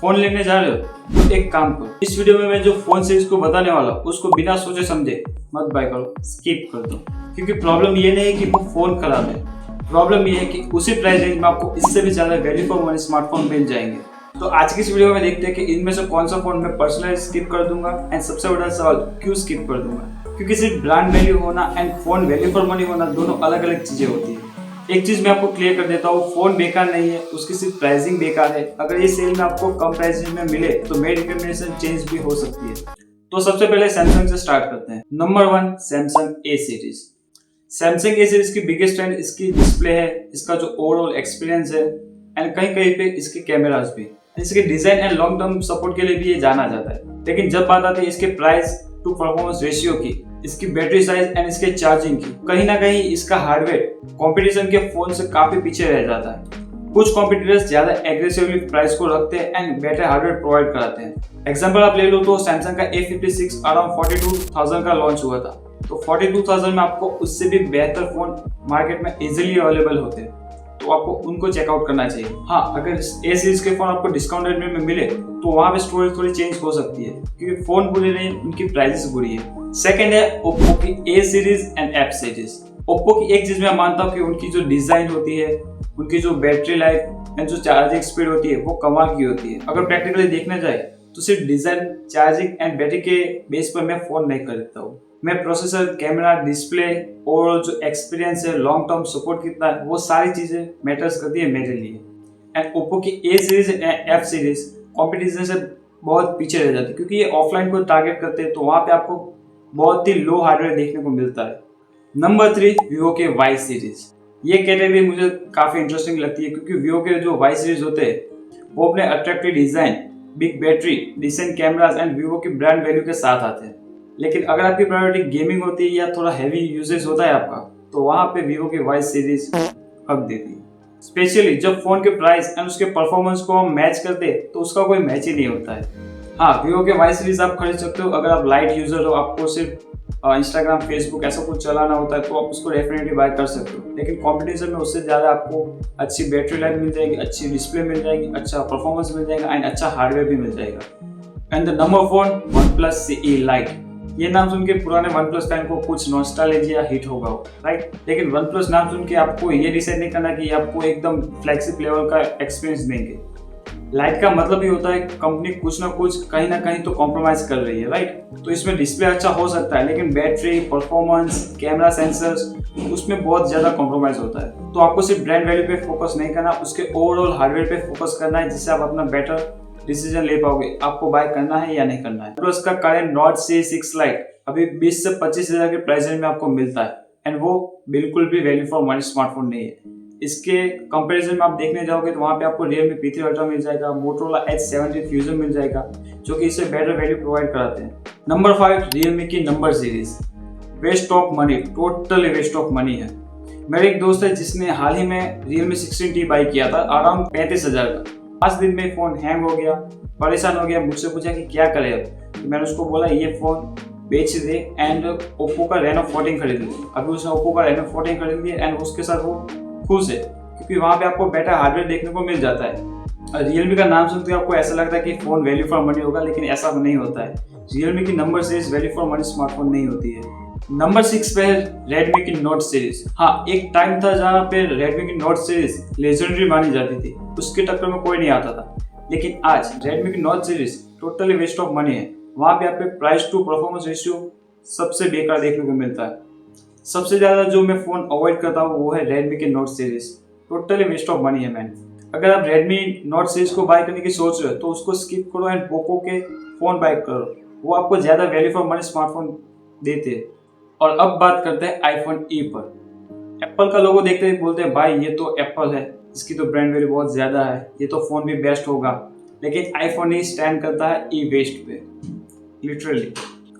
Phone लेने जा रहे हो तो एक काम करो, इस वीडियो में मैं जो फोन सीरीज को बताने वाला हूँ उसको बिना सोचे समझे मत बाय करो, स्किप कर दो। क्योंकि प्रॉब्लम ये नहीं है कि वो फोन खराब है, प्रॉब्लम ये है कि उसी प्राइस रेंज में आपको इससे भी ज्यादा वैल्यू फॉर मनी स्मार्टफोन मिल जाएंगे। तो आज की इस वीडियो में देखते हैं कि इनमें से कौन सा फोन मैं पर्सनली स्किप कर दूंगा एंड सबसे बड़ा सवाल क्यों स्किप कर दूंगा। क्योंकि सिर्फ ब्रांड वैल्यू होना and phone value for money होना दोनों अलग अलग चीजें होती है। एक चीज मैं आपको क्लियर कर देता हूँ, फोन बेकार नहीं है, उसकी सिर्फ प्राइसिंग बेकार है। अगर ये सेल में आपको कम प्राइस में मिले तो मेरी रिकमेंडेशन चेंज भी हो सकती है। तो सबसे पहले सैमसंग से स्टार्ट करते हैं। Number 1 Samsung A series. Samsung A series की बिगेस्ट ट्रेंड इसकी डिस्प्ले है, इसका जो ओवरऑल एक्सपीरियंस है एंड कहीं कहीं पे इसके कैमरास भी, इसके design and long term support के लिए भी ये जाना जाता है। लेकिन जब बात आती है इसके प्राइस टू परफॉर्मेंस रेशियो की, इसकी बैटरी साइज एंड इसके चार्जिंग की, कहीं ना कहीं इसका हार्डवेयर कंपटीशन के फोन से काफी पीछे रह जाता है। कुछ कॉम्पिटिटर्स ज्यादा एग्रेसिवली प्राइस को रखते हैं एंड बेटर हार्डवेयर प्रोवाइड कराते हैं। एग्जांपल आप ले लो तो सैमसंग का A56 अराउंड 42,000 का लॉन्च हुआ था, तो 42,000 में आपको उससे भी बेहतर फोन मार्केट में इजीली अवेलेबल होते हैं, तो आपको उनको चेकआउट करना चाहिए। हाँ, अगर ए सीरीज के फोन आपको डिस्काउंट रेट में मिले तो वहां पे स्टोरेज थोड़ी चेंज हो सकती है, क्योंकि फोन बुरे नहीं, उनकी प्राइसेस बुरी है। सेकंड है ओप्पो की A series and F series. Oppo की एक चीज मैं मानता हूँ कि उनकी जो डिजाइन होती है, उनकी जो बैटरी लाइफ एंड जो चार्जिंग स्पीड होती है वो कमाल की होती है। अगर प्रैक्टिकली देखने जाए तो सिर्फ डिजाइन, चार्जिंग एंड बैटरी के बेस पर मैं फोन नहीं खरीदता हूँ। मैं प्रोसेसर, कैमरा, डिस्प्ले, ओवरऑल जो एक्सपीरियंस है, लॉन्ग टर्म सपोर्ट कितना है, वो सारी चीजें मैटर्स करती है मेरे लिए। एंड ओप्पो की A series and F series competition से बहुत पीछे रह जाती है, क्योंकि ये ऑफलाइन को टारगेट करते हैं, तो वहाँ पे आपको बहुत ही लो हार्डवेयर देखने को मिलता है। नंबर 3 वीवो के वाई सीरीज। ये कैटेगरी मुझे काफी इंटरेस्टिंग लगती है, क्योंकि वीवो के जो वाई सीरीज होते हैं वो अपने attractive design, big battery, decent cameras and Vivo की ब्रांड वैल्यू के साथ आते हैं। लेकिन अगर आपकी प्रायोरिटी गेमिंग होती है या थोड़ा हैवी यूजेज होता है आपका, तो वहां पे वीवो की वाई सीरीज हक देती है। स्पेशली जब फोन के प्राइस एंड उसके परफॉर्मेंस को हम मैच करते हैं तो उसका कोई मैच ही नहीं होता है। हाँ, वीवो के वाई सीरीज आप खरीद सकते हो अगर आप लाइट यूजर हो, आपको सिर्फ इंस्टाग्राम, फेसबुक ऐसा कुछ चलाना होता है, तो आप उसको डेफिनेटली बाय कर सकते हो। लेकिन कंपटीशन में उससे ज़्यादा आपको अच्छी बैटरी लाइफ मिल जाएगी, अच्छी डिस्प्ले मिल जाएगी, अच्छा परफॉर्मेंस मिल जाएगा एंड अच्छा हार्डवेयर भी मिल जाएगा। And the number 4 OnePlus CE Lite। ये नाम सुन के पुराने OnePlus फैन को कुछ नॉस्टैल्जिया हिट होगा, राइट? लेकिन OnePlus नाम सुन के आपको ये डिसाइड नहीं करना कि आपको एकदम फ्लैगशिप लेवल का एक्सपीरियंस देंगे। लाइट का मतलब ही होता है कंपनी कुछ ना कुछ कहीं ना कहीं तो कॉम्प्रोमाइज कर रही है, राइट? तो इसमें डिस्प्ले अच्छा हो सकता है, लेकिन बैटरी, परफॉर्मेंस, कैमरा, सेंसर्स, उसमें बहुत ज्यादा कॉम्प्रोमाइज होता है। तो आपको सिर्फ ब्रांड वैल्यू पे फोकस नहीं करना, उसके ओवरऑल हार्डवेयर पे फोकस करना है, जिससे आप अपना बेटर डिसीजन ले पाओगे आपको बाय करना है या नहीं करना है। प्लस का करंट नॉट C6 Lite अभी 20 से 25,000 के प्राइस रेंज में आपको मिलता है एंड वो बिल्कुल भी वैल्यू फॉर मनी स्मार्टफोन नहीं है। इसके कंपैरिजन में आप देखने जाओगे तो वहाँ पे आपको Realme P3 Ultra मिल जाएगा, Motorola H70 Fusion मिल जाएगा, जो कि इससे बेटर वैल्यू प्रोवाइड कराते हैं। नंबर 5 Realme की number series. Waste of money, totally waste of money है। मेरे एक दोस्त है जिसने हाल ही में Realme 16T बाई किया था अराउंड 35,000 का। 5 दिन में फोन हैंग हो गया, परेशान हो गया, मुझसे पूछा कि क्या करे अब। तो मैंने उसको बोला ये फोन बेच दे एंड ओप्पो का Reno 14 खरीद ले। अभी उसने ओप्पो का Reno 14 खरीद लिया एंड उसके साथ वो खुश है, क्योंकि वहाँ पे आपको बेटर हार्डवेयर देखने को मिल जाता है। रियलमी का नाम सुनते आपको ऐसा लगता है कि फोन वैल्यू फॉर मनी होगा, लेकिन ऐसा नहीं होता है। रियलमी की number series value for money smartphone नहीं होती है। नंबर 6 पे है रेडमी की नोट सीरीज। हाँ, एक टाइम था जहाँ पे रेडमी की नोट सीरीज लेजेंडरी मानी जाती थी, उसके टक्कर में कोई नहीं आता था। लेकिन आज रेडमी की note series totally waste of money है। वहाँ पे आपको प्राइस टू परफॉर्मेंस रेशियो सबसे बेकार देखने को मिलता है। सबसे ज्यादा जो मैं फोन अवॉइड करता हूँ वो है रेडमी के note series, totally waste of money है मैन। अगर आप रेडमी नोट सीरीज को बाय करने की सोच रहे हो तो उसको स्किप करो एंड पोको के फोन बाय करो, वो आपको ज्यादा वैल्यू फॉर मनी स्मार्टफोन देते हैं। और अब बात करते हैं आईफोन ई पर। एप्पल का लोगो देखते ही बोलते हैं भाई ये तो एप्पल है, इसकी तो ब्रांड वैल्यू बहुत ज्यादा है, ये तो फोन भी बेस्ट होगा। लेकिन आईफोन ई स्टैंड करता है ई वेस्ट पे, लिटरली।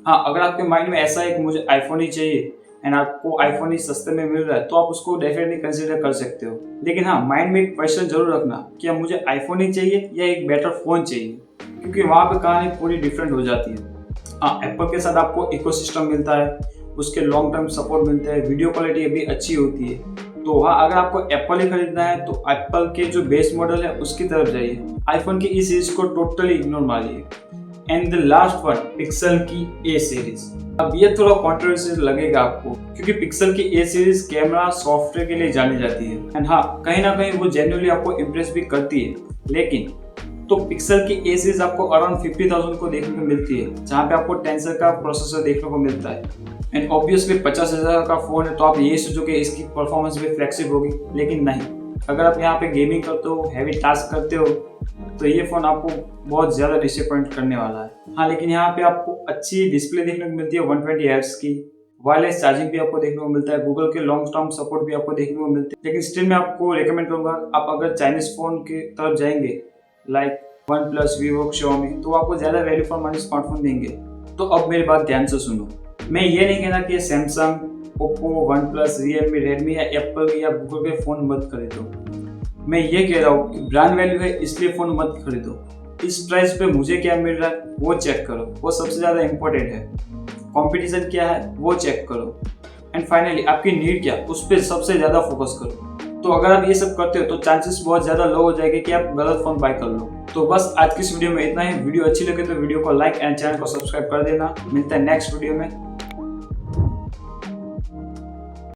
हाँ, अगर आपके माइंड में ऐसा है कि मुझे आईफोन ही चाहिए एंड आपको आईफोन ही सस्ते में मिल रहा है, तो आप उसको डेफिनेटली कंसीडर कर सकते हो। लेकिन हाँ, माइंड में एक क्वेश्चन जरूर रखना कि अब मुझे आईफोन ही चाहिए या एक बेटर फोन चाहिए, क्योंकि वहाँ पे कहानी पूरी डिफरेंट हो जाती है। हाँ, एप्पल के साथ आपको इकोसिस्टम मिलता है, उसके लॉन्ग टर्म सपोर्ट मिलता है, वीडियो क्वालिटी भी अच्छी होती है, तो हाँ, अगर आपको एप्पल ही खरीदना है तो एप्पल के जो बेस मॉडल है उसकी तरफ जाइए। आईफोन की इस सीरीज को टोटली इग्नोर मारिए। And the last one, pixel की ए सीरीज। अब ये थोड़ा कंट्रोवर्शियल लगेगा आपको, क्योंकि पिक्सल की ए सीरीज कैमरा सॉफ्टवेयर के लिए जानी जाती है। एंड हाँ, कहीं ना कहीं वो जेन्युइनली आपको इम्प्रेस भी करती है, लेकिन तो पिक्सल की ए सीरीज आपको अराउंड 50,000 को देखने को मिलती है, जहाँ पे आपको टेंसर का प्रोसेसर देखने को मिलता है। एंड ऑब्वियसली 50,000 का फोन है तो आप ये सोचो कि इसकी परफॉर्मेंस भी फ्लेक्सिबल होगी, लेकिन नहीं। अगर आप यहाँ पे गेमिंग करते हो, हैवी टास्क करते हो, तो ये फ़ोन आपको बहुत ज़्यादा डिसअपॉइंट करने वाला है। हाँ, लेकिन यहाँ पे आपको अच्छी डिस्प्ले देखने को मिलती है 120 हर्ट्ज की, वायरलेस चार्जिंग भी आपको देखने को मिलता है, गूगल के लॉन्ग टर्म सपोर्ट भी आपको देखने को मिलते हैं। लेकिन स्टिल मैं आपको रिकमेंड करूँगा, आप अगर चाइनीज़ फ़ोन की तरफ जाएंगे like one plus, Vivo, Xiaomi, तो आपको ज़्यादा वैल्यू फॉर मनी स्मार्टफोन देंगे। तो अब मेरी बात ध्यान से सुनो, मैं ये नहीं कहना कि Samsung, Oppo, one plus, Realme, Redmi या एप्पल या गूगल के फ़ोन मत खरीदो। मैं ये कह रहा हूँ कि ब्रांड वैल्यू है इसलिए फ़ोन मत खरीदो। इस प्राइस पे मुझे क्या मिल रहा है वो चेक करो, वो सबसे ज़्यादा इम्पोर्टेंट है। कंपटीशन क्या है वो चेक करो। एंड फाइनली आपकी नीड क्या, उस पर सबसे ज़्यादा फोकस करो। तो अगर आप ये सब करते हो तो चांसेस बहुत ज़्यादा लो हो जाएंगे कि आप गलत फ़ोन बाय कर लो। तो बस आज की इस वीडियो में इतना ही। वीडियो अच्छी लगे तो वीडियो को लाइक एंड चैनल को सब्सक्राइब कर देना। मिलता है नेक्स्ट वीडियो में।